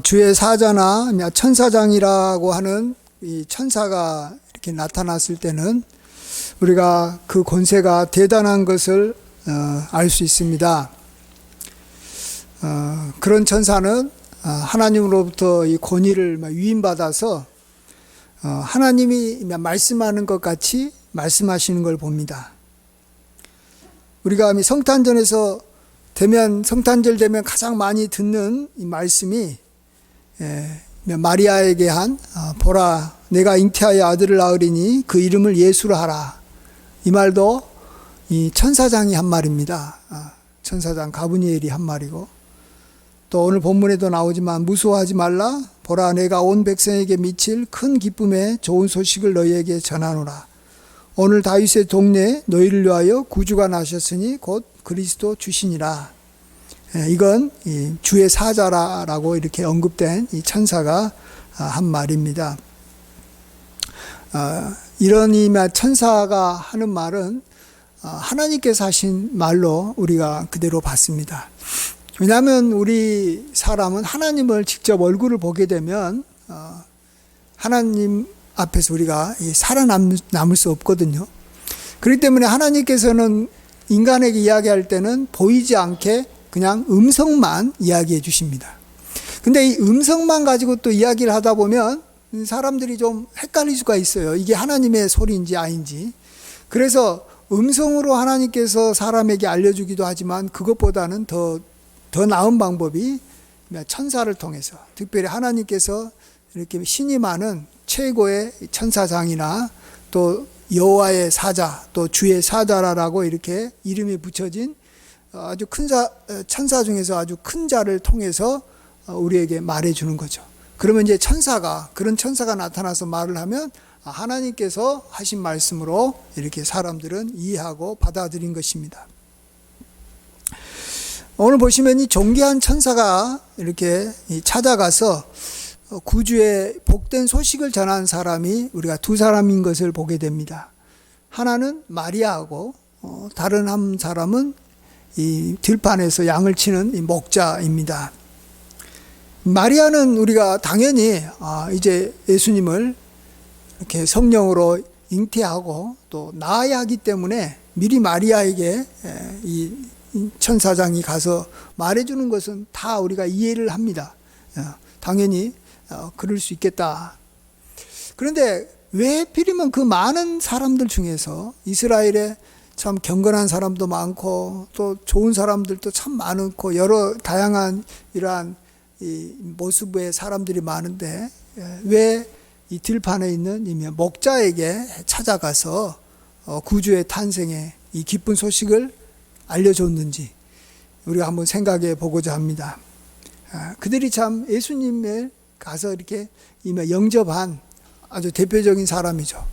주의 사자나 천사장이라고 하는 이 천사가 이렇게 나타났을 때는 우리가 그 권세가 대단한 것을 알 수 있습니다. 그런 천사는 하나님으로부터 이 권위를 위임받아서 하나님이 말씀하는 것 같이 말씀하시는 걸 봅니다. 우리가 성탄절에서 성탄절 되면 가장 많이 듣는 이 말씀이 마리아에게 한 보라 내가 잉태하여 아들을 낳으리니 그 이름을 예수라 하라. 이 말도 이 천사장이 한 말입니다. 천사장 가브리엘이 한 말이고, 또 오늘 본문에도 나오지만 무서워하지 말라 보라 내가 온 백성에게 미칠 큰 기쁨의 좋은 소식을 너희에게 전하노라. 오늘 다윗의 동네에 너희를 위하여 구주가 나셨으니 곧 그리스도 주시니라. 이건 주의 사자라고 이렇게 언급된 이 천사가 한 말입니다. 이런 천사가 하는 말은 하나님께서 하신 말로 우리가 그대로 받습니다. 왜냐하면 우리 사람은 하나님을 직접 얼굴을 보게 되면 하나님 앞에서 우리가 살아남을 수 없거든요. 그렇기 때문에 하나님께서는 인간에게 이야기할 때는 보이지 않게 그냥 음성만 이야기해 주십니다. 근데 이 음성만 가지고 또 이야기를 하다 보면 사람들이 좀 헷갈릴 수가 있어요. 이게 하나님의 소리인지 아닌지. 그래서 음성으로 하나님께서 사람에게 알려주기도 하지만 그것보다는 더 나은 방법이 천사를 통해서, 특별히 하나님께서 이렇게 신임하는 최고의 천사장이나 또 여호와의 사자, 또 주의 사자라고 이렇게 이름이 붙여진 아주 큰 천사 중에서 아주 큰 자를 통해서 우리에게 말해주는 거죠. 그러면 이제 그런 천사가 나타나서 말을 하면 하나님께서 하신 말씀으로 이렇게 사람들은 이해하고 받아들인 것입니다. 오늘 보시면 이 존귀한 천사가 이렇게 찾아가서 구주의 복된 소식을 전한 사람이 우리가 두 사람인 것을 보게 됩니다. 하나는 마리아하고 다른 한 사람은 이 들판에서 양을 치는 이 목자입니다. 마리아는 우리가 당연히 이제 예수님을 이렇게 성령으로 잉태하고 또 낳아야 하기 때문에 미리 마리아에게 이 천사장이 가서 말해주는 것은 다 우리가 이해를 합니다. 당연히 그럴 수 있겠다. 그런데 왜 하필이면 그 많은 사람들 중에서 이스라엘에 참 경건한 사람도 많고 또 좋은 사람들도 참 많고 여러 다양한 이러한 이 모습의 사람들이 많은데 왜 이 들판에 있는 이 목자에게 찾아가서 구주의 탄생의 이 기쁜 소식을 알려줬는지 우리가 한번 생각해 보고자 합니다. 그들이 참 예수님을 가서 이렇게 영접한 아주 대표적인 사람이죠.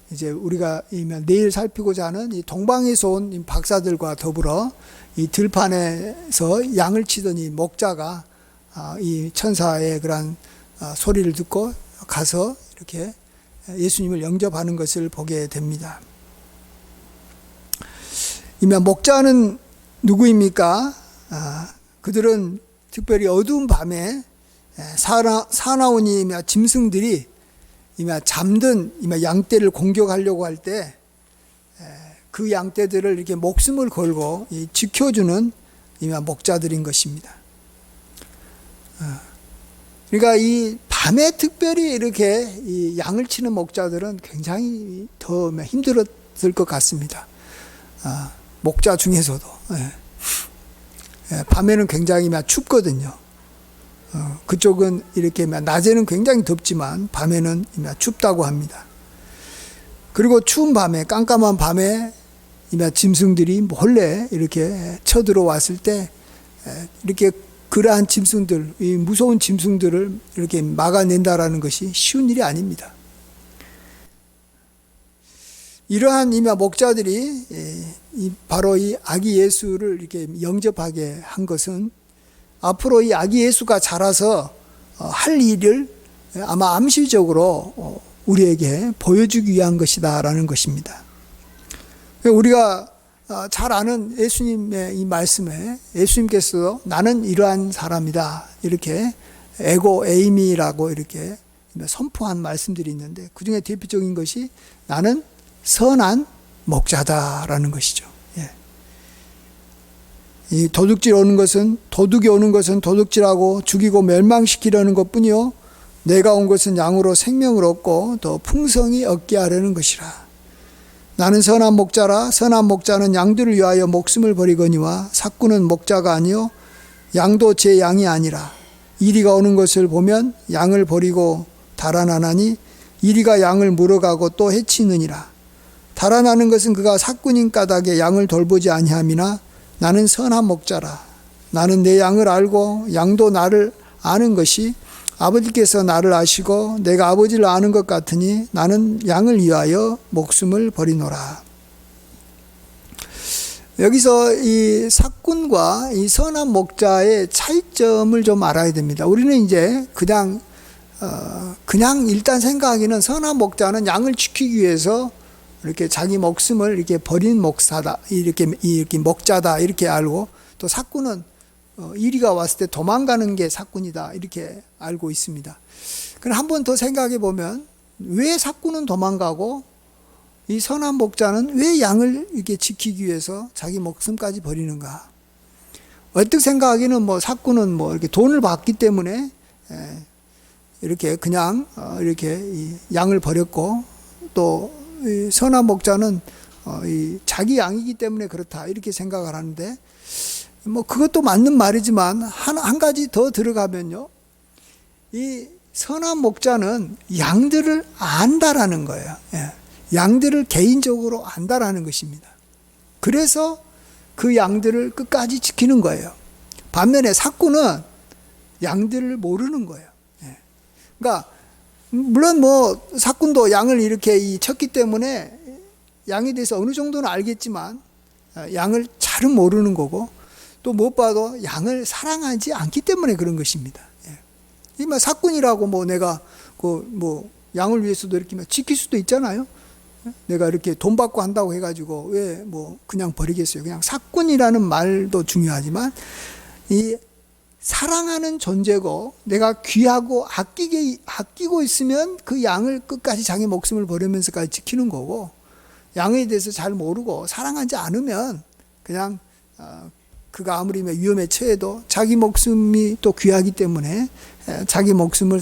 이제 우리가 내일 살피고자 하는 이 동방에서 온 이 박사들과 더불어 이 들판에서 양을 치던 이 목자가 이 천사의 그런 소리를 듣고 가서 이렇게 예수님을 영접하는 것을 보게 됩니다. 목자는 누구입니까? 그들은 특별히 어두운 밤에 사나운 짐승들이 잠든 양떼를 공격하려고 할 때 그 양떼들을 이렇게 목숨을 걸고 지켜주는 목자들인 것입니다. 그러니까 이 밤에 특별히 이렇게 이 양을 치는 목자들은 굉장히 더 힘들었을 것 같습니다. 목자 중에서도 밤에는 굉장히 춥거든요. 그쪽은 이렇게 낮에는 굉장히 덥지만 밤에는 춥다고 합니다. 그리고 추운 밤에, 깜깜한 밤에 짐승들이 몰래 이렇게 쳐들어왔을 때 이렇게 그러한 짐승들, 이 무서운 짐승들을 이렇게 막아낸다라는 것이 쉬운 일이 아닙니다. 이러한 목자들이 바로 이 아기 예수를 이렇게 영접하게 한 것은 앞으로 이 아기 예수가 자라서 할 일을 아마 암시적으로 우리에게 보여주기 위한 것이다라는 것입니다. 우리가 잘 아는 예수님의 이 말씀에 예수님께서 나는 이러한 사람이다 이렇게 에고 에이미라고 이렇게 선포한 말씀들이 있는데, 그 중에 대표적인 것이 나는 선한 목자다라는 것이죠. 예. 이 도둑이 오는 것은 도둑질하고 죽이고 멸망시키려는 것뿐이요 내가 온 것은 양으로 생명을 얻고 더 풍성히 얻게 하려는 것이라. 나는 선한 목자라. 선한 목자는 양들을 위하여 목숨을 버리거니와 삭구는 목자가 아니요 양도 제 양이 아니라. 이리가 오는 것을 보면 양을 버리고 달아나나니 이리가 양을 물어가고 또 해치느니라. 달아나는 것은 그가 삭군인 까닭에 양을 돌보지 아니함이나 나는 선한 목자라. 나는 내 양을 알고 양도 나를 아는 것이 아버지께서 나를 아시고 내가 아버지를 아는 것 같으니 나는 양을 위하여 목숨을 버리노라. 여기서 이 삭군과 이 선한 목자의 차이점을 좀 알아야 됩니다. 우리는 이제 그냥 일단 생각하기는 선한 목자는 양을 지키기 위해서 이렇게 자기 목숨을 이렇게 버린 목사다, 이렇게 목자다 이렇게 알고, 또 삭군은 이리가 왔을 때 도망가는 게 삭군이다 이렇게 알고 있습니다. 그럼 한 번 더 생각해 보면 왜 삭군은 도망가고 이 선한 목자는 왜 양을 이렇게 지키기 위해서 자기 목숨까지 버리는가? 어떻게 생각하기는 삭군은 이렇게 돈을 받기 때문에 이렇게 그냥 이렇게 이 양을 버렸고, 또 이 선한 목자는 이 자기 양이기 때문에 그렇다 이렇게 생각을 하는데, 그것도 맞는 말이지만 한 가지 더 들어가면요, 이 선한 목자는 양들을 안다라는 거예요. 예. 양들을 개인적으로 안다라는 것입니다. 그래서 그 양들을 끝까지 지키는 거예요. 반면에 삭군은 양들을 모르는 거예요. 예. 그러니까 물론 삭군도 양을 이렇게 쳤기 때문에 양에 대해서 어느 정도는 알겠지만 양을 잘은 모르는 거고, 또 무엇보다도 양을 사랑하지 않기 때문에 그런 것입니다. 예. 이 삭군이라고 내가 양을 위해서도 이렇게 지킬 수도 있잖아요. 내가 이렇게 돈 받고 한다고 해가지고 왜 그냥 버리겠어요. 그냥 삭군이라는 말도 중요하지만 이 사랑하는 존재고 내가 귀하고 아끼고 있으면 그 양을 끝까지 자기 목숨을 버리면서까지 지키는 거고, 양에 대해서 잘 모르고 사랑하지 않으면 그냥 그가 아무리 위험에 처해도 자기 목숨이 또 귀하기 때문에 자기 목숨을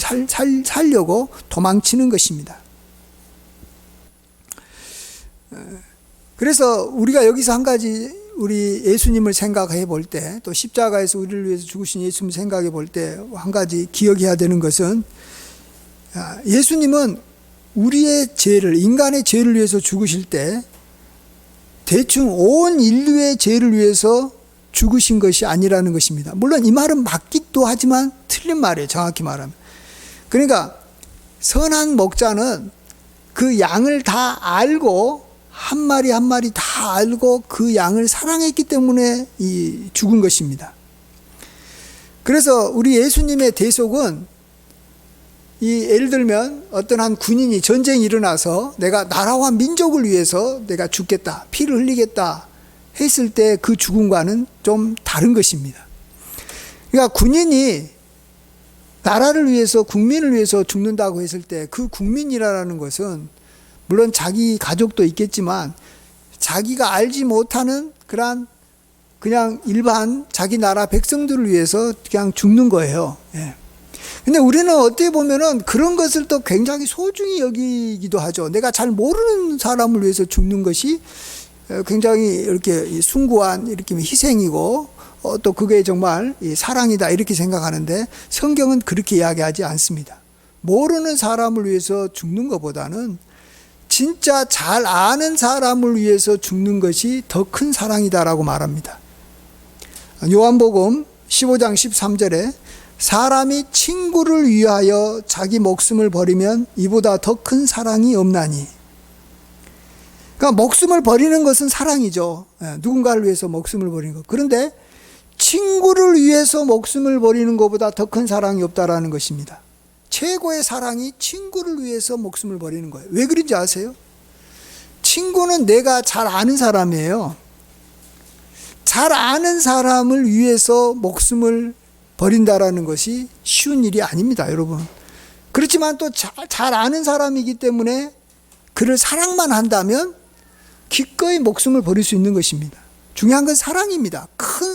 살려고 도망치는 것입니다. 그래서 우리가 여기서 한 가지 우리 예수님을 생각해 볼 때, 또 십자가에서 우리를 위해서 죽으신 예수님을 생각해 볼 때 한 가지 기억해야 되는 것은, 예수님은 우리의 죄를, 인간의 죄를 위해서 죽으실 때 대충 온 인류의 죄를 위해서 죽으신 것이 아니라는 것입니다. 물론 이 말은 맞기도 하지만 틀린 말이에요, 정확히 말하면. 그러니까 선한 목자는 그 양을 다 알고, 한 마리 한 마리 다 알고 그 양을 사랑했기 때문에 죽은 것입니다. 그래서 우리 예수님의 대속은 예를 들면 어떤 한 군인이 전쟁이 일어나서 내가 나라와 민족을 위해서 내가 죽겠다, 피를 흘리겠다 했을 때 그 죽음과는 좀 다른 것입니다. 그러니까 군인이 나라를 위해서, 국민을 위해서 죽는다고 했을 때 그 국민이라는 것은 물론 자기 가족도 있겠지만 자기가 알지 못하는 그냥 일반 자기 나라 백성들을 위해서 그냥 죽는 거예요. 예. 근데 우리는 어떻게 보면은 그런 것을 또 굉장히 소중히 여기기도 하죠. 내가 잘 모르는 사람을 위해서 죽는 것이 굉장히 이렇게 숭고한 이렇게 희생이고, 또 그게 정말 사랑이다 이렇게 생각하는데, 성경은 그렇게 이야기하지 않습니다. 모르는 사람을 위해서 죽는 것보다는 진짜 잘 아는 사람을 위해서 죽는 것이 더 큰 사랑이다라고 말합니다. 요한복음 15장 13절에 사람이 친구를 위하여 자기 목숨을 버리면 이보다 더 큰 사랑이 없나니. 그러니까 목숨을 버리는 것은 사랑이죠. 누군가를 위해서 목숨을 버리는 것. 그런데 친구를 위해서 목숨을 버리는 것보다 더 큰 사랑이 없다라는 것입니다. 최고의 사랑이 친구를 위해서 목숨을 버리는 거예요. 왜 그런지 아세요? 친구는 내가 잘 아는 사람이에요. 잘 아는 사람을 위해서 목숨을 버린다라는 것이 쉬운 일이 아닙니다, 여러분. 그렇지만 또 잘 아는 사람이기 때문에 그를 사랑만 한다면 기꺼이 목숨을 버릴 수 있는 것입니다. 중요한 건 사랑입니다. 큰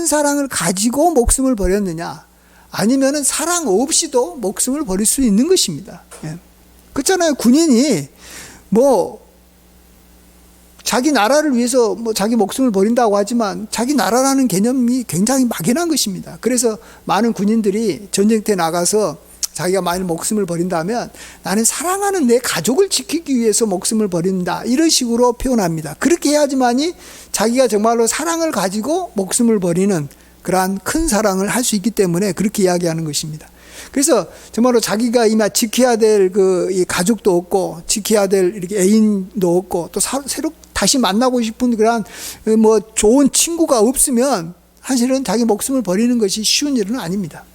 사랑을 가지고 목숨을 버렸느냐, 아니면은 사랑 없이도 목숨을 버릴 수 있는 것입니다. 예. 그렇잖아요. 군인이 자기 나라를 위해서 자기 목숨을 버린다고 하지만 자기 나라라는 개념이 굉장히 막연한 것입니다. 그래서 많은 군인들이 전쟁터에 나가서 자기가 만일 목숨을 버린다면 나는 사랑하는 내 가족을 지키기 위해서 목숨을 버린다, 이런 식으로 표현합니다. 그렇게 해야지만이 자기가 정말로 사랑을 가지고 목숨을 버리는 그러한 큰 사랑을 할 수 있기 때문에 그렇게 이야기하는 것입니다. 그래서 정말로 자기가 이마 지켜야 될 이 가족도 없고 지켜야 될 이렇게 애인도 없고 또 새로 다시 만나고 싶은 그러한 좋은 친구가 없으면 사실은 자기 목숨을 버리는 것이 쉬운 일은 아닙니다.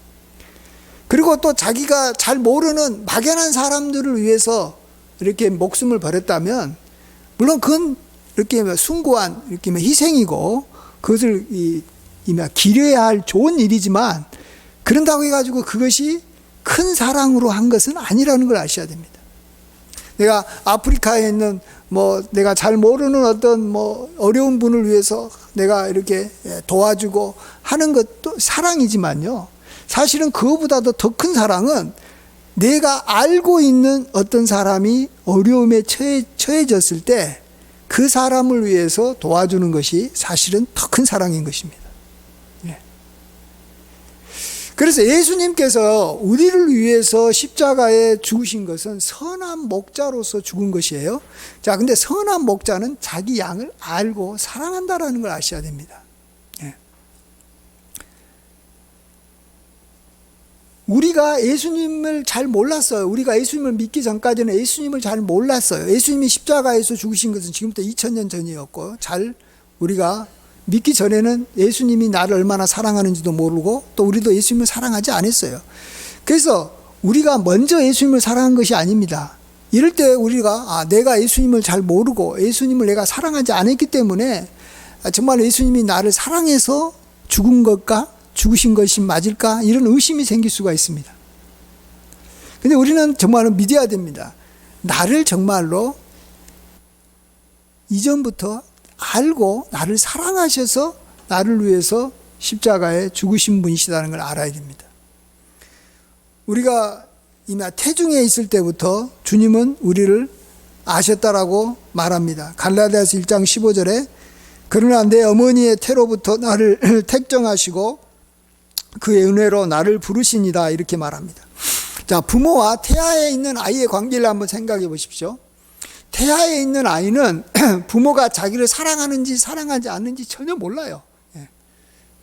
그리고 또 자기가 잘 모르는 막연한 사람들을 위해서 이렇게 목숨을 버렸다면 물론 그건 이렇게 숭고한 이렇게 희생이고 그것을 기려야 할 좋은 일이지만 그런다고 해가지고 그것이 큰 사랑으로 한 것은 아니라는 걸 아셔야 됩니다. 내가 아프리카에 있는 내가 잘 모르는 어떤 어려운 분을 위해서 내가 이렇게 도와주고 하는 것도 사랑이지만요, 사실은 그거보다도 더 큰 사랑은 내가 알고 있는 어떤 사람이 어려움에 처해졌을 때 그 사람을 위해서 도와주는 것이 사실은 더 큰 사랑인 것입니다. 그래서 예수님께서 우리를 위해서 십자가에 죽으신 것은 선한 목자로서 죽은 것이에요. 자, 근데 선한 목자는 자기 양을 알고 사랑한다라는 걸 아셔야 됩니다. 우리가 예수님을 잘 몰랐어요. 우리가 예수님을 믿기 전까지는 예수님을 잘 몰랐어요. 예수님이 십자가에서 죽으신 것은 지금부터 2000년 전이었고, 우리가 믿기 전에는 예수님이 나를 얼마나 사랑하는지도 모르고 또 우리도 예수님을 사랑하지 않았어요. 그래서 우리가 먼저 예수님을 사랑한 것이 아닙니다. 이럴 때 우리가 내가 예수님을 잘 모르고 예수님을 내가 사랑하지 않았기 때문에 정말 예수님이 나를 사랑해서 죽으신 것이 맞을까? 이런 의심이 생길 수가 있습니다. 근데 우리는 정말로 믿어야 됩니다. 나를 정말로 이전부터 알고 나를 사랑하셔서 나를 위해서 십자가에 죽으신 분이시다는 걸 알아야 됩니다. 우리가 이미 태중에 있을 때부터 주님은 우리를 아셨다라고 말합니다. 갈라디아서 1장 15절에 그러나 내 어머니의 태로부터 나를 택정하시고 그의 은혜로 나를 부르시니다, 이렇게 말합니다. 자, 부모와 태아에 있는 아이의 관계를 한번 생각해 보십시오. 태아에 있는 아이는 부모가 자기를 사랑하는지 사랑하지 않는지 전혀 몰라요.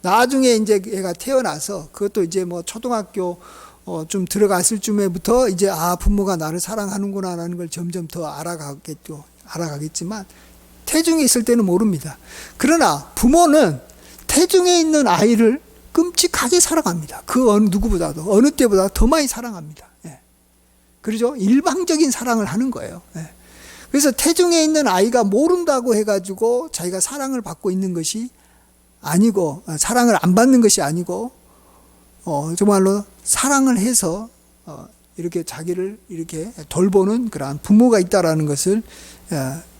나중에 이제 얘가 태어나서 그것도 이제 초등학교 좀 들어갔을 쯤에부터 이제 부모가 나를 사랑하는구나라는 걸 점점 더 알아가겠지만 태중에 있을 때는 모릅니다. 그러나 부모는 태중에 있는 아이를 끔찍하게 사랑합니다. 그 어느 누구보다도 어느 때보다 더 많이 사랑합니다. 그렇죠? 일방적인 사랑을 하는 거예요. 그래서 태중에 있는 아이가 모른다고 해가지고 자기가 사랑을 받고 있는 것이 아니고, 사랑을 안 받는 것이 아니고, 정말로 사랑을 해서 이렇게 자기를 이렇게 돌보는 그러한 부모가 있다라는 것을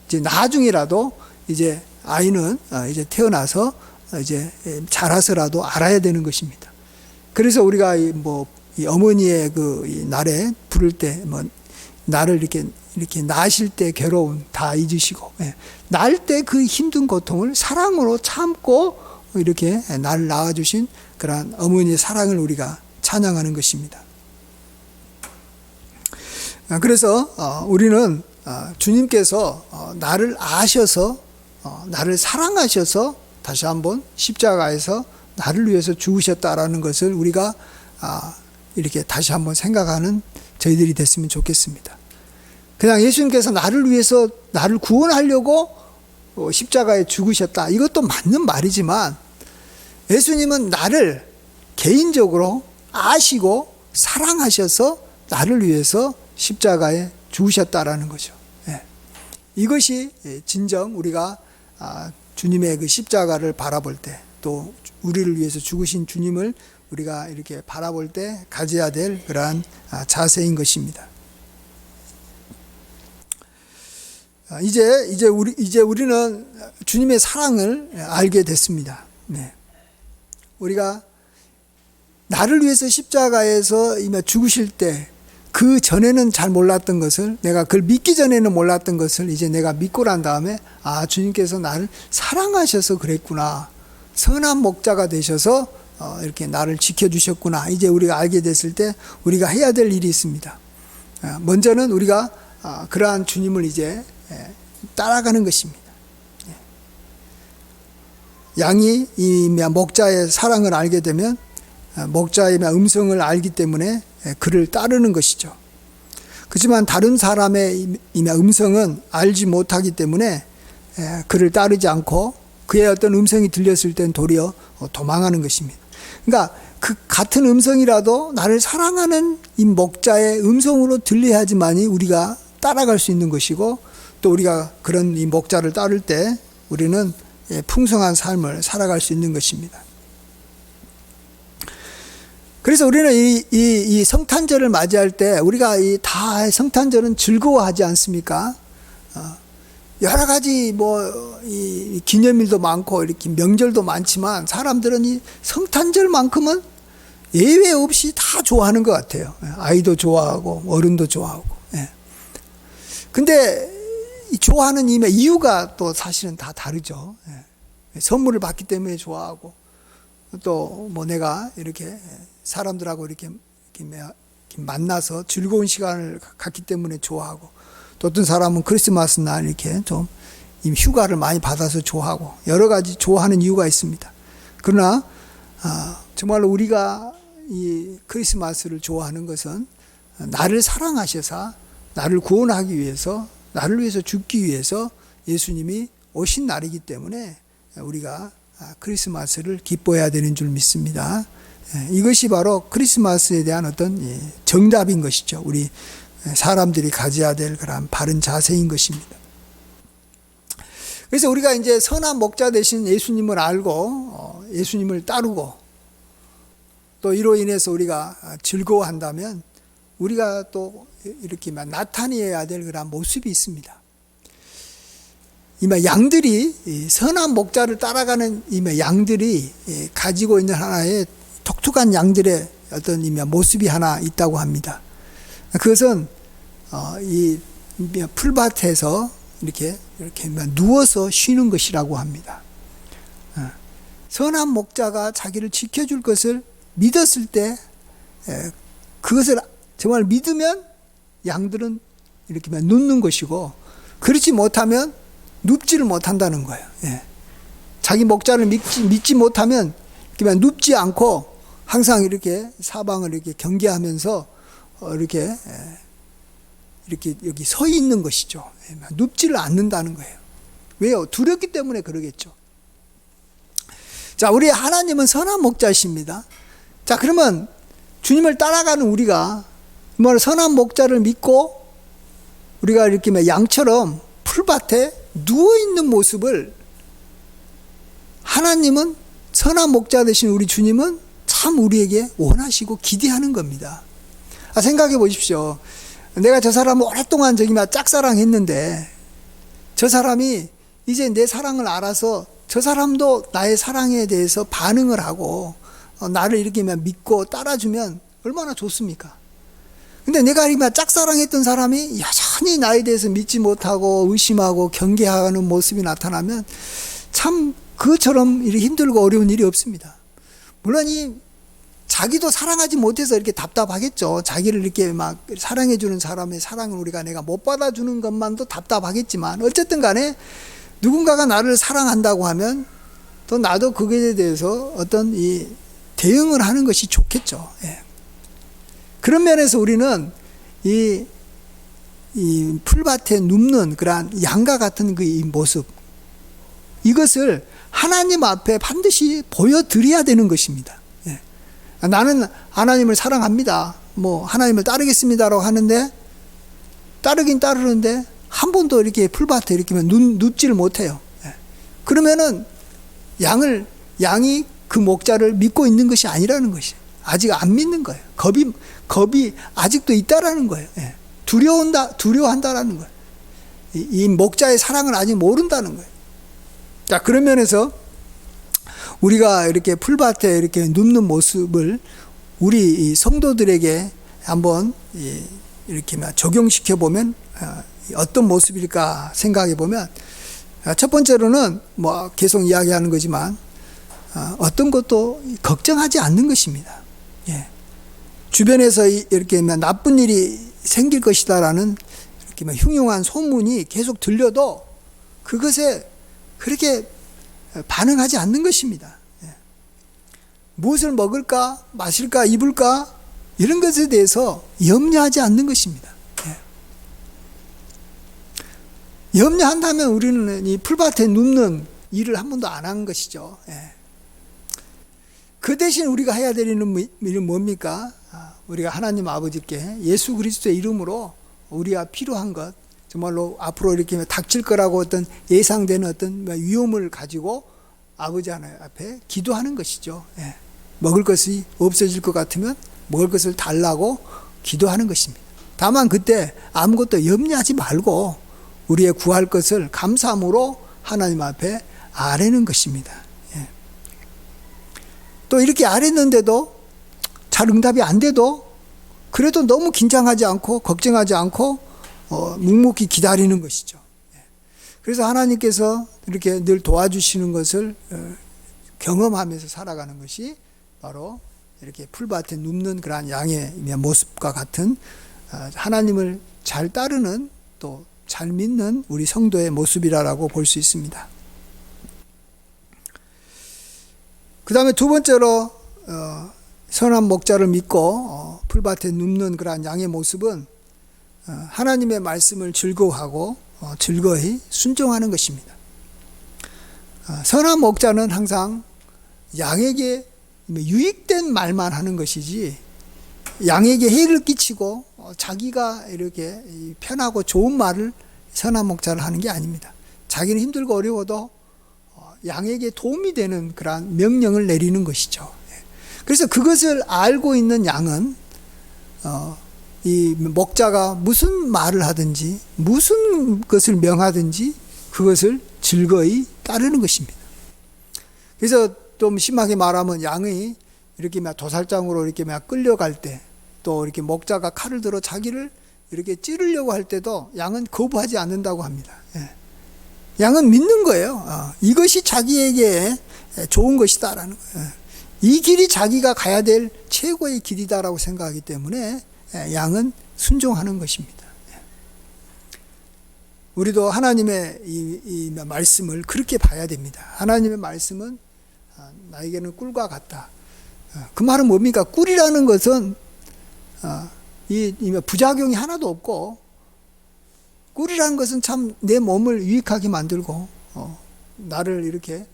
이제 나중이라도 이제 아이는 이제 태어나서 이제 자라서라도 알아야 되는 것입니다. 그래서 우리가 이 어머니의 이 날에 부를 때 나를 이렇게 낳으실 때 괴로움 다 잊으시고, 낳을 때 그 힘든 고통을 사랑으로 참고 이렇게 나를 낳아주신 그러한 어머니의 사랑을 우리가 찬양하는 것입니다. 그래서 우리는 주님께서 나를 아셔서 나를 사랑하셔서 다시 한번 십자가에서 나를 위해서 죽으셨다라는 것을 우리가 이렇게 다시 한번 생각하는 저희들이 됐으면 좋겠습니다. 그냥 예수님께서 나를 위해서 나를 구원하려고 십자가에 죽으셨다, 이것도 맞는 말이지만 예수님은 나를 개인적으로 아시고 사랑하셔서 나를 위해서 십자가에 죽으셨다라는 거죠. 이것이 진정 우리가 주님의 그 십자가를 바라볼 때, 또 우리를 위해서 죽으신 주님을 우리가 이렇게 바라볼 때 가져야 될 그러한 자세인 것입니다. 이제 우리는 주님의 사랑을 알게 됐습니다. 네. 우리가 나를 위해서 십자가에서 이미 죽으실 때, 그 전에는 잘 몰랐던 것을, 내가 그걸 믿기 전에는 몰랐던 것을 이제 내가 믿고 난 다음에, 주님께서 나를 사랑하셔서 그랬구나, 선한 목자가 되셔서 이렇게 나를 지켜주셨구나, 이제 우리가 알게 됐을 때 우리가 해야 될 일이 있습니다. 먼저는 우리가 그러한 주님을 이제 따라가는 것입니다. 양이 이 목자의 사랑을 알게 되면, 목자의 음성을 알기 때문에 그를 따르는 것이죠. 그렇지만 다른 사람의 음성은 알지 못하기 때문에 그를 따르지 않고, 그의 어떤 음성이 들렸을 땐 도리어 도망하는 것입니다. 그러니까 그 같은 음성이라도 나를 사랑하는 이 목자의 음성으로 들려야지만이 우리가 따라갈 수 있는 것이고, 또 우리가 그런 이 목자를 따를 때 우리는 풍성한 삶을 살아갈 수 있는 것입니다. 그래서 우리는 이 성탄절을 맞이할 때, 우리가 다 성탄절은 즐거워하지 않습니까? 여러 가지 이 기념일도 많고 이렇게 명절도 많지만, 사람들은 이 성탄절만큼은 예외 없이 다 좋아하는 것 같아요. 아이도 좋아하고 어른도 좋아하고. 근데 좋아하는 이유가 또 사실은 다 다르죠. 선물을 받기 때문에 좋아하고, 또 내가 이렇게 사람들하고 이렇게 만나서 즐거운 시간을 갖기 때문에 좋아하고, 또 어떤 사람은 크리스마스 날 이렇게 좀 휴가를 많이 받아서 좋아하고, 여러 가지 좋아하는 이유가 있습니다. 그러나 정말로 우리가 이 크리스마스를 좋아하는 것은 나를 사랑하셔서 나를 구원하기 위해서, 나를 위해서 죽기 위해서 예수님이 오신 날이기 때문에 우리가 크리스마스를 기뻐해야 되는 줄 믿습니다. 이것이 바로 크리스마스에 대한 어떤 정답인 것이죠. 우리 사람들이 가져야 될 그런 바른 자세인 것입니다. 그래서 우리가 이제 선한 목자 되신 예수님을 알고 예수님을 따르고, 또 이로 인해서 우리가 즐거워한다면, 우리가 또 이렇게 나타내야 될 그런 모습이 있습니다. 양들이, 선한 목자를 따라가는 양들이 가지고 있는 하나의 독특한 양들의 어떤 모습이 하나 있다고 합니다. 그것은 이 풀밭에서 이렇게 누워서 쉬는 것이라고 합니다. 선한 목자가 자기를 지켜줄 것을 믿었을 때, 그것을 정말 믿으면 양들은 이렇게 눕는 것이고, 그렇지 못하면 눕지를 못한다는 거예요. 자기 목자를 믿지 못하면 그냥 눕지 않고 항상 이렇게 사방을 이렇게 경계하면서 이렇게 여기 서 있는 것이죠. 눕지를 않는다는 거예요. 왜요? 두렵기 때문에 그러겠죠. 자, 우리 하나님은 선한 목자이십니다. 자, 그러면 주님을 따라가는 우리가 선한 목자를 믿고 우리가 이렇게 양처럼 풀밭에 누워있는 모습을, 하나님은, 선한 목자 되신 우리 주님은 참 우리에게 원하시고 기대하는 겁니다. 생각해 보십시오. 내가 저 사람을 오랫동안 짝사랑했는데, 저 사람이 이제 내 사랑을 알아서 저 사람도 나의 사랑에 대해서 반응을 하고 나를 이렇게 믿고 따라주면 얼마나 좋습니까? 근데 내가 짝사랑했던 사람이 여전히 나에 대해서 믿지 못하고 의심하고 경계하는 모습이 나타나면 참 그처럼 힘들고 어려운 일이 없습니다. 물론 자기도 사랑하지 못해서 이렇게 답답하겠죠. 자기를 이렇게 사랑해주는 사람의 사랑을 내가 못 받아주는 것만도 답답하겠지만, 어쨌든 간에 누군가가 나를 사랑한다고 하면 또 나도 그것에 대해서 어떤 대응을 하는 것이 좋겠죠. 그런 면에서 우리는 이 풀밭에 눕는 그러한 양과 같은 이 모습, 이것을 하나님 앞에 반드시 보여드려야 되는 것입니다. 나는 하나님을 사랑합니다, 하나님을 따르겠습니다라고 하는데, 따르긴 따르는데 한 번도 이렇게 풀밭에 이렇게 눕지를 못해요. 그러면은 양이 그 목자를 믿고 있는 것이 아니라는 것이 아직 안 믿는 거예요. 겁이 아직도 있다라는 거예요. 예. 두려워한다라는 거예요. 이 목자의 사랑을 아직 모른다는 거예요. 자, 그런 면에서 우리가 이렇게 풀밭에 이렇게 눕는 모습을 우리 성도들에게 한번 이렇게 적용시켜 보면 어떤 모습일까 생각해 보면, 첫 번째로는 뭐 계속 이야기하는 거지만 어떤 것도 걱정하지 않는 것입니다. 예. 주변에서 이렇게 나쁜 일이 생길 것이다라는 이렇게 흉흉한 소문이 계속 들려도 그것에 그렇게 반응하지 않는 것입니다. 예. 무엇을 먹을까, 마실까, 입을까 이런 것에 대해서 염려하지 않는 것입니다. 예. 염려한다면 우리는 이 풀밭에 눕는 일을 한 번도 안 한 것이죠. 예. 그 대신 우리가 해야 되는 일은 뭡니까? 우리가 하나님 아버지께 예수 그리스도의 이름으로 우리가 필요한 것, 정말로 앞으로 이렇게 닥칠 거라고 어떤 예상되는 어떤 위험을 가지고 아버지 하나님 앞에 기도하는 것이죠. 예. 먹을 것이 없어질 것 같으면 먹을 것을 달라고 기도하는 것입니다. 다만 그때 아무것도 염려하지 말고 우리의 구할 것을 감사함으로 하나님 앞에 아뢰는 것입니다. 예. 또 이렇게 아뢰는데도 잘 응답이 안 돼도 그래도 너무 긴장하지 않고 걱정하지 않고 묵묵히 기다리는 것이죠. 그래서 하나님께서 이렇게 늘 도와주시는 것을 경험하면서 살아가는 것이 바로 이렇게 풀밭에 눕는 그러한 양의 모습과 같은 하나님을 잘 따르는 또 잘 믿는 우리 성도의 모습이라고 볼 수 있습니다. 그 다음에 두 번째로 선한 목자를 믿고 풀밭에 눕는 그러한 양의 모습은 하나님의 말씀을 즐거워하고 즐거이 순종하는 것입니다. 선한 목자는 항상 양에게 유익된 말만 하는 것이지 양에게 해를 끼치고 자기가 이렇게 편하고 좋은 말을 선한 목자를 하는 게 아닙니다. 자기는 힘들고 어려워도 양에게 도움이 되는 그러한 명령을 내리는 것이죠. 그래서 그것을 알고 있는 양은 이 목자가 무슨 말을 하든지 무슨 것을 명하든지 그것을 즐거이 따르는 것입니다. 그래서 좀 심하게 말하면 양이 이렇게 도살장으로 이렇게 끌려갈 때, 또 이렇게 목자가 칼을 들어 자기를 이렇게 찌르려고 할 때도 양은 거부하지 않는다고 합니다. 예. 양은 믿는 거예요. 이것이 자기에게 좋은 것이다라는 거예요. 이 길이 자기가 가야 될 최고의 길이다라고 생각하기 때문에 양은 순종하는 것입니다. 우리도 하나님의 이 말씀을 그렇게 봐야 됩니다. 하나님의 말씀은 나에게는 꿀과 같다. 그 말은 뭡니까? 꿀이라는 것은 이 부작용이 하나도 없고, 꿀이라는 것은 참 내 몸을 유익하게 만들고 나를 이렇게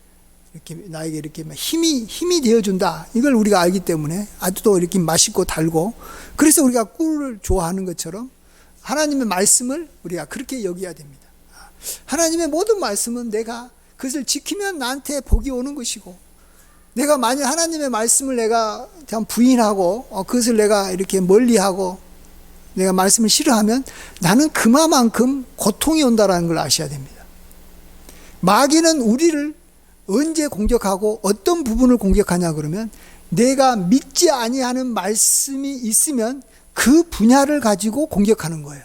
나에게 이렇게 힘이 되어준다. 이걸 우리가 알기 때문에 아주 또 이렇게 맛있고 달고, 그래서 우리가 꿀을 좋아하는 것처럼 하나님의 말씀을 우리가 그렇게 여겨야 됩니다. 하나님의 모든 말씀은 내가 그것을 지키면 나한테 복이 오는 것이고, 내가 만약 하나님의 말씀을 내가 그냥 부인하고 그것을 내가 이렇게 멀리하고 내가 말씀을 싫어하면 나는 그만큼 고통이 온다는 걸 아셔야 됩니다. 마귀는 우리를 언제 공격하고 어떤 부분을 공격하냐 그러면, 내가 믿지 아니하는 말씀이 있으면 그 분야를 가지고 공격하는 거예요.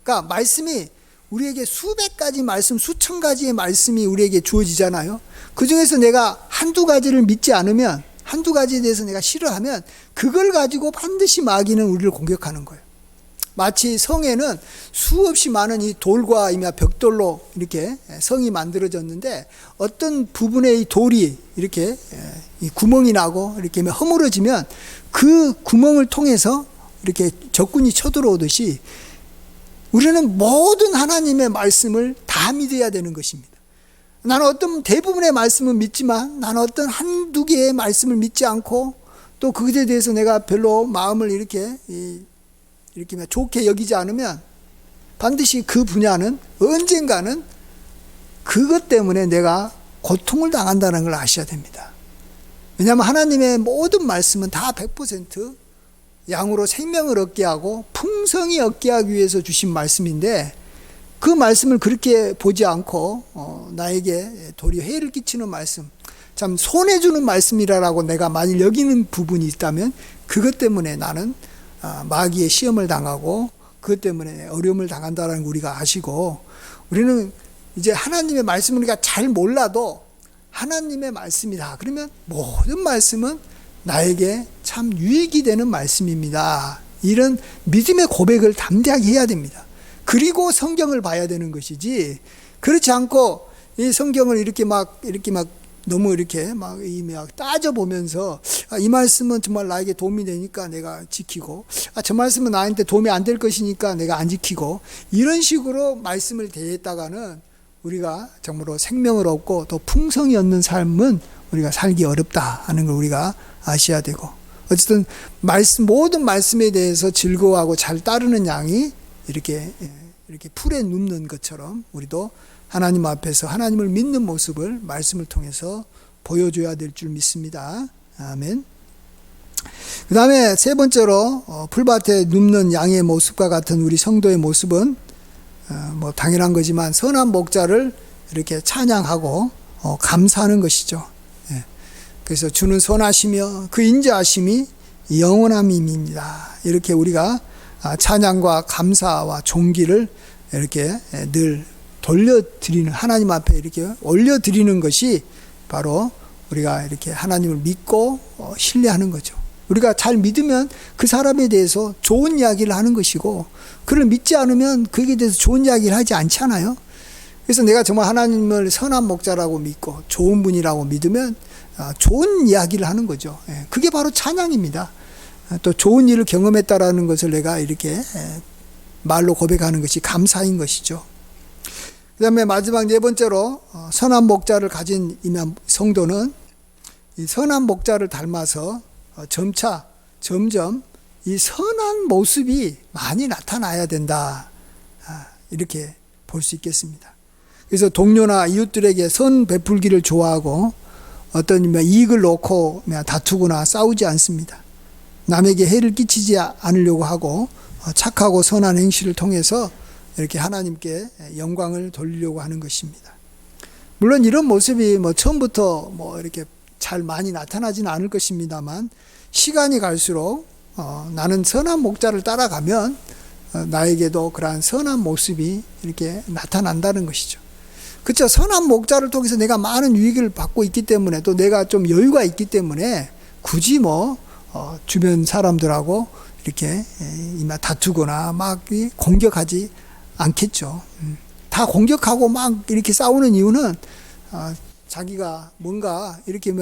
그러니까 말씀이 우리에게 수백 가지 말씀, 수천 가지의 말씀이 우리에게 주어지잖아요. 그 중에서 내가 한두 가지를 믿지 않으면, 한두 가지에 대해서 내가 싫어하면 그걸 가지고 반드시 마귀는 우리를 공격하는 거예요. 마치 성에는 수없이 많은 이 돌과 벽돌로 이렇게 성이 만들어졌는데, 어떤 부분에 이 돌이 이렇게 이 구멍이 나고 이렇게 허물어지면 그 구멍을 통해서 이렇게 적군이 쳐들어오듯이 우리는 모든 하나님의 말씀을 다 믿어야 되는 것입니다. 나는 어떤 대부분의 말씀은 믿지만 나는 어떤 한두 개의 말씀을 믿지 않고, 또 그것에 대해서 내가 별로 마음을 이렇게 좋게 여기지 않으면 반드시 그 분야는 언젠가는 그것 때문에 내가 고통을 당한다는 걸 아셔야 됩니다. 왜냐하면 하나님의 모든 말씀은 다 100% 양으로 생명을 얻게 하고 풍성히 얻게 하기 위해서 주신 말씀인데, 그 말씀을 그렇게 보지 않고 나에게 도리어 해를 끼치는 말씀, 참 손해주는 말씀이라고 내가 만일 여기는 부분이 있다면 그것 때문에 나는 마귀의 시험을 당하고 그것 때문에 어려움을 당한다는 걸 우리가 아시고, 우리는 이제 하나님의 말씀을 우리가 잘 몰라도 하나님의 말씀이다 그러면 모든 말씀은 나에게 참 유익이 되는 말씀입니다, 이런 믿음의 고백을 담대하게 해야 됩니다. 그리고 성경을 봐야 되는 것이지, 그렇지 않고 이 성경을 이렇게 막 너무 이렇게 막 따져보면서 이 말씀은 정말 나에게 도움이 되니까 내가 지키고, 저 말씀은 나한테 도움이 안 될 것이니까 내가 안 지키고, 이런 식으로 말씀을 대했다가는 우리가 정말로 생명을 얻고 또 풍성이 얻는 삶은 우리가 살기 어렵다 하는 걸 우리가 아셔야 되고, 어쨌든 모든 말씀에 대해서 즐거워하고 잘 따르는 양이 이렇게 풀에 눕는 것처럼 우리도 하나님 앞에서 하나님을 믿는 모습을 말씀을 통해서 보여줘야 될 줄 믿습니다. 아멘. 그 다음에 세 번째로 풀밭에 눕는 양의 모습과 같은 우리 성도의 모습은 뭐 당연한 거지만 선한 목자를 이렇게 찬양하고 감사하는 것이죠. 그래서 주는 선하시며 그 인자하심이 영원함입니다. 이렇게 우리가 찬양과 감사와 존귀를 이렇게 늘 돌려드리는, 하나님 앞에 이렇게 올려드리는 것이 바로 우리가 이렇게 하나님을 믿고 신뢰하는 거죠. 우리가 잘 믿으면 그 사람에 대해서 좋은 이야기를 하는 것이고, 그를 믿지 않으면 그에 대해서 좋은 이야기를 하지 않잖아요. 그래서 내가 정말 하나님을 선한 목자라고 믿고 좋은 분이라고 믿으면 좋은 이야기를 하는 거죠. 그게 바로 찬양입니다. 또 좋은 일을 경험했다라는 것을 내가 이렇게 말로 고백하는 것이 감사인 것이죠. 그 다음에 마지막 네 번째로 선한 목자를 가진 성도는 이 선한 목자를 닮아서 점점 이 선한 모습이 많이 나타나야 된다, 이렇게 볼 수 있겠습니다. 그래서 동료나 이웃들에게 선 베풀기를 좋아하고 어떤 이익을 놓고 다투거나 싸우지 않습니다. 남에게 해를 끼치지 않으려고 하고 착하고 선한 행실을 통해서 이렇게 하나님께 영광을 돌리려고 하는 것입니다. 물론 이런 모습이 처음부터 이렇게 잘 많이 나타나지는 않을 것입니다만, 시간이 갈수록 나는 선한 목자를 따라가면 나에게도 그러한 선한 모습이 이렇게 나타난다는 것이죠. 그렇죠. 선한 목자를 통해서 내가 많은 유익을 받고 있기 때문에, 또 내가 좀 여유가 있기 때문에 굳이 주변 사람들하고 이렇게 다투거나 막 공격하지 않겠죠. 다 공격하고 막 이렇게 싸우는 이유는 자기가 뭔가 이렇게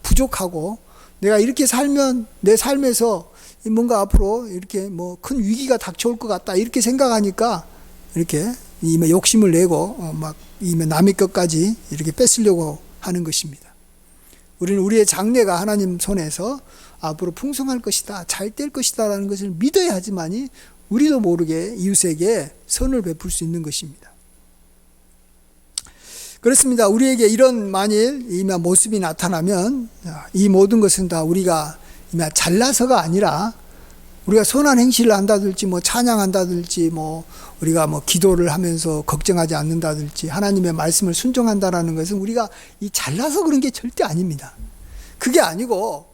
부족하고, 내가 이렇게 살면 내 삶에서 뭔가 앞으로 이렇게 큰 위기가 닥쳐올 것 같다, 이렇게 생각하니까 이렇게 욕심을 내고 막 남의 것까지 이렇게 뺏으려고 하는 것입니다. 우리는 우리의 장래가 하나님 손에서 앞으로 풍성할 것이다, 잘 될 것이다 라는 것을 믿어야 하지만이 우리도 모르게 이웃에게 선을 베풀 수 있는 것입니다. 그렇습니다. 우리에게 이런 만일 이 모습이 나타나면 이 모든 것은 다 우리가 잘나서가 아니라, 우리가 선한 행실을 한다든지 찬양한다든지 우리가 기도를 하면서 걱정하지 않는다든지 하나님의 말씀을 순종한다라는 것은 우리가 잘나서 그런 게 절대 아닙니다. 그게 아니고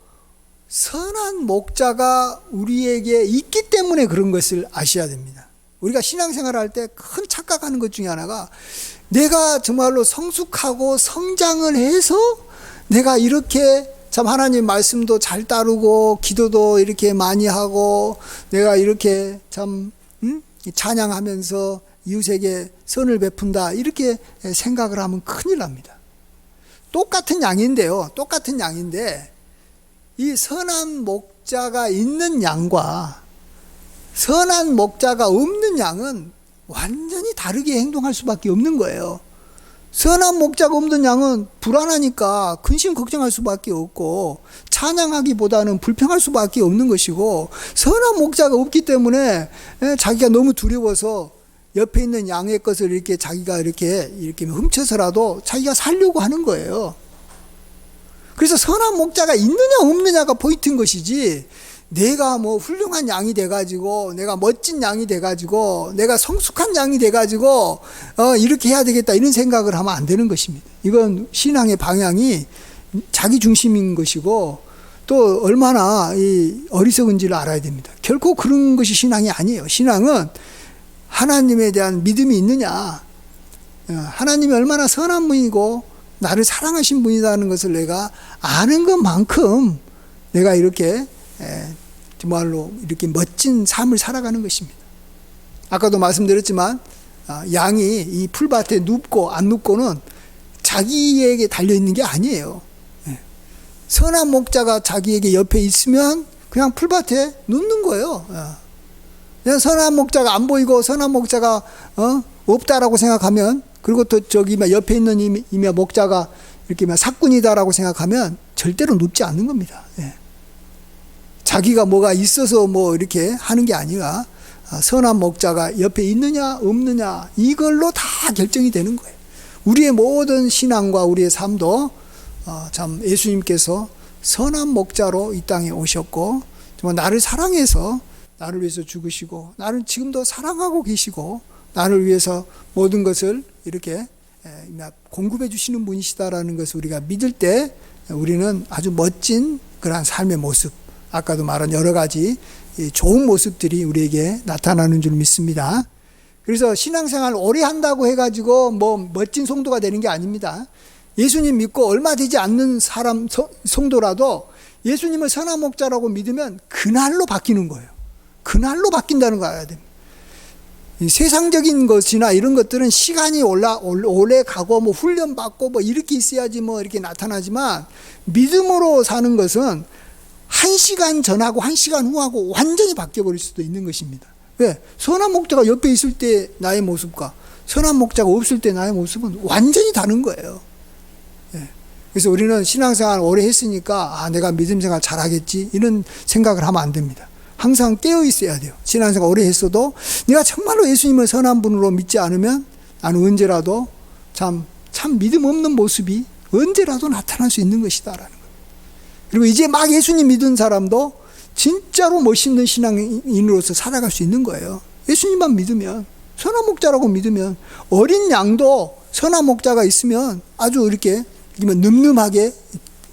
선한 목자가 우리에게 있기 때문에 그런 것을 아셔야 됩니다. 우리가 신앙생활을 할 때 큰 착각하는 것 중에 하나가, 내가 정말로 성숙하고 성장을 해서 내가 이렇게 참 하나님 말씀도 잘 따르고 기도도 이렇게 많이 하고 내가 이렇게 참 찬양하면서 이웃에게 선을 베푼다, 이렇게 생각을 하면 큰일 납니다. 똑같은 양인데요. 똑같은 양인데 이 선한 목자가 있는 양과 선한 목자가 없는 양은 완전히 다르게 행동할 수밖에 없는 거예요. 선한 목자가 없는 양은 불안하니까 근심 걱정할 수밖에 없고 찬양하기보다는 불평할 수밖에 없는 것이고, 선한 목자가 없기 때문에 자기가 너무 두려워서 옆에 있는 양의 것을 이렇게 자기가 이렇게 훔쳐서라도 자기가 살려고 하는 거예요. 그래서 선한 목자가 있느냐 없느냐가 포인트인 것이지, 내가 뭐 훌륭한 양이 돼가지고, 내가 멋진 양이 돼가지고, 내가 성숙한 양이 돼가지고, 이렇게 해야 되겠다, 이런 생각을 하면 안 되는 것입니다. 이건 신앙의 방향이 자기 중심인 것이고, 또 얼마나 이 어리석은지를 알아야 됩니다. 결코 그런 것이 신앙이 아니에요. 신앙은 하나님에 대한 믿음이 있느냐, 하나님이 얼마나 선한 분이고 나를 사랑하신 분이라는 것을 내가 아는 것만큼 내가 이렇게 정말로 이렇게 멋진 삶을 살아가는 것입니다. 아까도 말씀드렸지만 양이 이 풀밭에 눕고 안 눕고는 자기에게 달려있는 게 아니에요. 선한 목자가 자기에게 옆에 있으면 그냥 풀밭에 눕는 거예요. 그냥 선한 목자가 안 보이고 선한 목자가 없다라고 생각하면, 그리고 또 저기 옆에 있는 이미 목자가 이렇게 사꾼이다라고 생각하면 절대로 눕지 않는 겁니다. 자기가 뭐가 있어서 뭐 이렇게 하는 게 아니라 선한 목자가 옆에 있느냐 없느냐 이걸로 다 결정이 되는 거예요. 우리의 모든 신앙과 우리의 삶도 참 예수님께서 선한 목자로 이 땅에 오셨고, 정말 나를 사랑해서 나를 위해서 죽으시고, 나를 지금도 사랑하고 계시고, 나를 위해서 모든 것을 이렇게 공급해 주시는 분이시다라는 것을 우리가 믿을 때 우리는 아주 멋진 그러한 삶의 모습, 아까도 말한 여러 가지 좋은 모습들이 우리에게 나타나는 줄 믿습니다. 그래서 신앙생활 오래 한다고 해가지고 뭐 멋진 성도가 되는 게 아닙니다. 예수님 믿고 얼마 되지 않는 사람, 성도라도 예수님을 선한 목자라고 믿으면 그날로 바뀌는 거예요. 그날로 바뀐다는 거 알아야 됩니다. 세상적인 것이나 이런 것들은 시간이 오래 가고 뭐 훈련받고 뭐 이렇게 있어야지 뭐 이렇게 나타나지만, 믿음으로 사는 것은 1시간 전하고 1시간 후하고 완전히 바뀌어버릴 수도 있는 것입니다. 왜? 선한 목자가 옆에 있을 때 나의 모습과 선한 목자가 없을 때 나의 모습은 완전히 다른 거예요. 그래서 우리는 신앙생활 오래 했으니까 내가 믿음생활 잘하겠지 이런 생각을 하면 안 됩니다. 항상 깨어 있어야 돼요. 신앙생활 오래 했어도 내가 정말로 예수님을 선한 분으로 믿지 않으면 나는 언제라도 참 믿음 없는 모습이 언제라도 나타날 수 있는 것이다라는 거예요. 그리고 이제 막 예수님 믿은 사람도 진짜로 멋있는 신앙인으로서 살아갈 수 있는 거예요. 예수님만 믿으면, 선한 목자라고 믿으면, 어린 양도 선한 목자가 있으면 아주 이렇게 늠름하게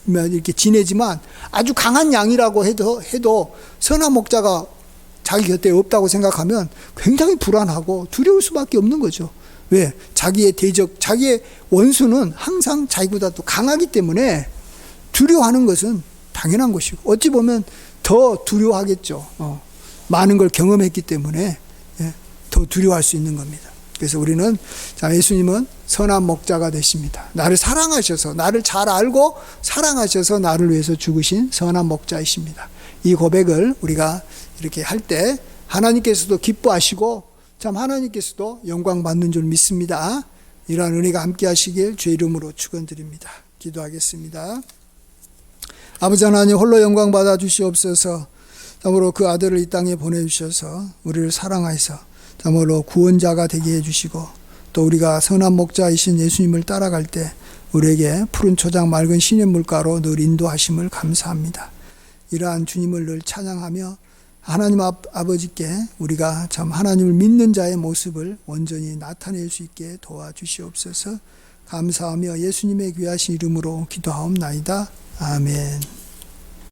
이렇게 지내지만, 아주 강한 양이라고 해도 선한 목자가 자기 곁에 없다고 생각하면 굉장히 불안하고 두려울 수밖에 없는 거죠. 왜? 자기의 자기의 원수는 항상 자기보다 또 강하기 때문에 두려워하는 것은 당연한 것이고, 어찌 보면 더 두려워하겠죠. 많은 걸 경험했기 때문에 더 두려워할 수 있는 겁니다. 그래서 우리는 예수님은 선한 목자가 되십니다. 나를 사랑하셔서, 나를 잘 알고 사랑하셔서 나를 위해서 죽으신 선한 목자이십니다. 이 고백을 우리가 이렇게 할 때 하나님께서도 기뻐하시고 참 하나님께서도 영광 받는 줄 믿습니다. 이러한 은혜가 함께 하시길 주의 이름으로 축원드립니다. 기도하겠습니다. 아버지 하나님, 홀로 영광 받아 주시옵소서. 참으로 그 아들을 이 땅에 보내주셔서 우리를 사랑하셔서 참으로 구원자가 되게 해주시고, 또 우리가 선한 목자이신 예수님을 따라갈 때 우리에게 푸른 초장 맑은 신의 물가로 늘 인도하심을 감사합니다. 이러한 주님을 늘 찬양하며 하나님 아버지께 우리가 참 하나님을 믿는 자의 모습을 온전히 나타낼 수 있게 도와주시옵소서. 감사하며 예수님의 귀하신 이름으로 기도하옵나이다. 아멘.